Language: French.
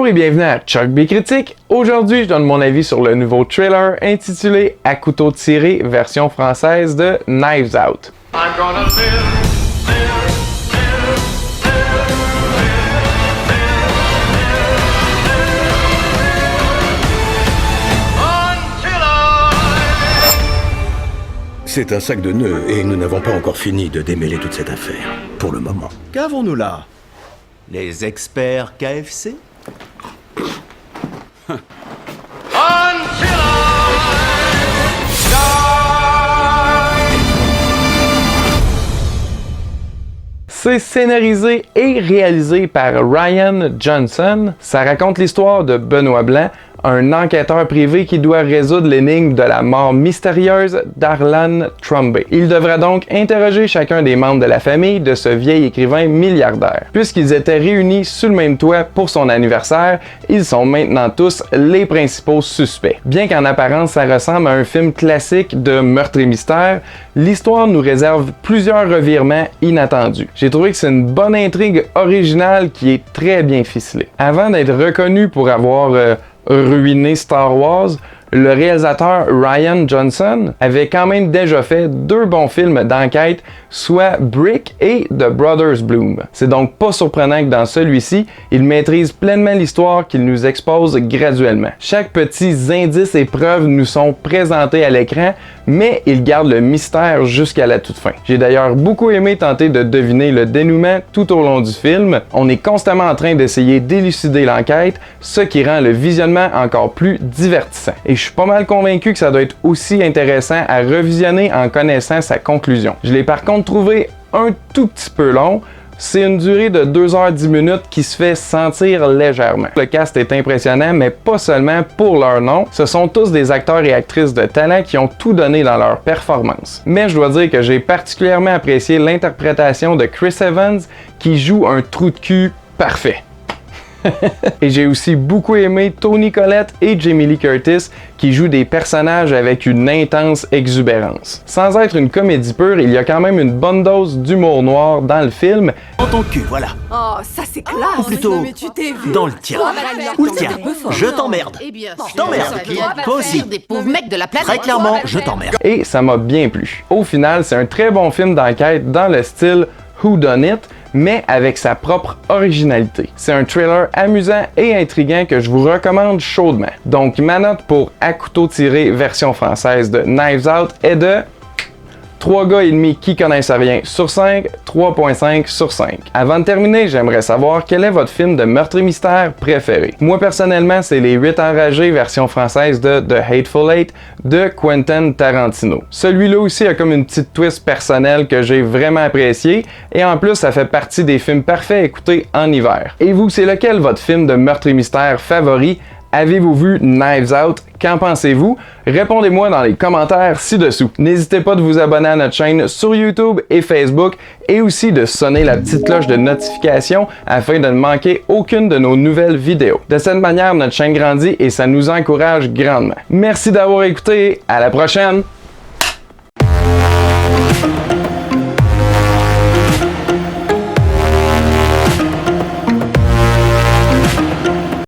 et bienvenue à Chuck B Critique. Aujourd'hui, je donne mon avis sur le nouveau trailer intitulé À couteau tiré, version française de Knives Out. C'est un sac de nœuds et nous n'avons pas encore fini de démêler toute cette affaire, pour le moment. Qu'avons-nous là? Les experts KFC? C'est scénarisé et réalisé par Rian Johnson. Ça raconte l'histoire de Benoît Blanc, un enquêteur privé qui doit résoudre l'énigme de la mort mystérieuse d'Arlan Trombey. Il devra donc interroger chacun des membres de la famille de ce vieil écrivain milliardaire. Puisqu'ils étaient réunis sous le même toit pour son anniversaire, ils sont maintenant tous les principaux suspects. Bien qu'en apparence ça ressemble à un film classique de meurtre et mystère, l'histoire nous réserve plusieurs revirements inattendus. J'ai trouvé que c'est une bonne intrigue originale qui est très bien ficelée. Avant d'être reconnu pour avoir ruiné Star Wars, le réalisateur Rian Johnson avait quand même déjà fait deux bons films d'enquête, soit Brick et The Brothers Bloom. C'est donc pas surprenant que dans celui-ci, il maîtrise pleinement l'histoire qu'il nous expose graduellement. Chaque petit indice et preuve nous sont présentés à l'écran, mais il garde le mystère jusqu'à la toute fin. J'ai d'ailleurs beaucoup aimé tenter de deviner le dénouement tout au long du film. On est constamment en train d'essayer d'élucider l'enquête, ce qui rend le visionnement encore plus divertissant. Et je suis pas mal convaincu que ça doit être aussi intéressant à revisionner en connaissant sa conclusion. Je l'ai par contre trouvé un tout petit peu long. C'est une durée de 2h10 qui se fait sentir légèrement. Le cast est impressionnant, mais pas seulement pour leur nom. Ce sont tous des acteurs et actrices de talent qui ont tout donné dans leur performance. Mais je dois dire que j'ai particulièrement apprécié l'interprétation de Chris Evans qui joue un trou de cul parfait. Et j'ai aussi beaucoup aimé Toni Collette et Jamie Lee Curtis qui jouent des personnages avec une intense exubérance. Sans être une comédie pure, il y a quand même une bonne dose d'humour noir dans le film. Dans ton cul, voilà. Oh, ça c'est classe. Ou plutôt, Mais tu t'es vu. dans le tien. Ou le tien. Je t'emmerde. Je t'emmerde. Toi aussi. Des pauvres mecs de la planète. Très clairement, je t'emmerde. Et ça m'a bien plu. Au final, c'est un très bon film d'enquête dans le style Who Done It, mais avec sa propre originalité. C'est un trailer amusant et intriguant que je vous recommande chaudement. Donc ma note pour À couteau tiré version française de Knives Out est de 3 gars et demi qui connaissent rien sur 5, 3.5 sur 5. Avant de terminer, j'aimerais savoir quel est votre film de meurtre et mystère préféré. Moi personnellement, c'est Les 8 enragés version française de The Hateful Eight de Quentin Tarantino. Celui-là aussi a comme une petite twist personnelle que j'ai vraiment apprécié et en plus ça fait partie des films parfaits à écouter en hiver. Et vous, c'est lequel votre film de meurtre et mystère favori? Avez-vous vu Knives Out? Qu'en pensez-vous? Répondez-moi dans les commentaires ci-dessous. N'hésitez pas de vous abonner à notre chaîne sur YouTube et Facebook et aussi de sonner la petite cloche de notification afin de ne manquer aucune de nos nouvelles vidéos. De cette manière, notre chaîne grandit et ça nous encourage grandement. Merci d'avoir écouté, à la prochaine!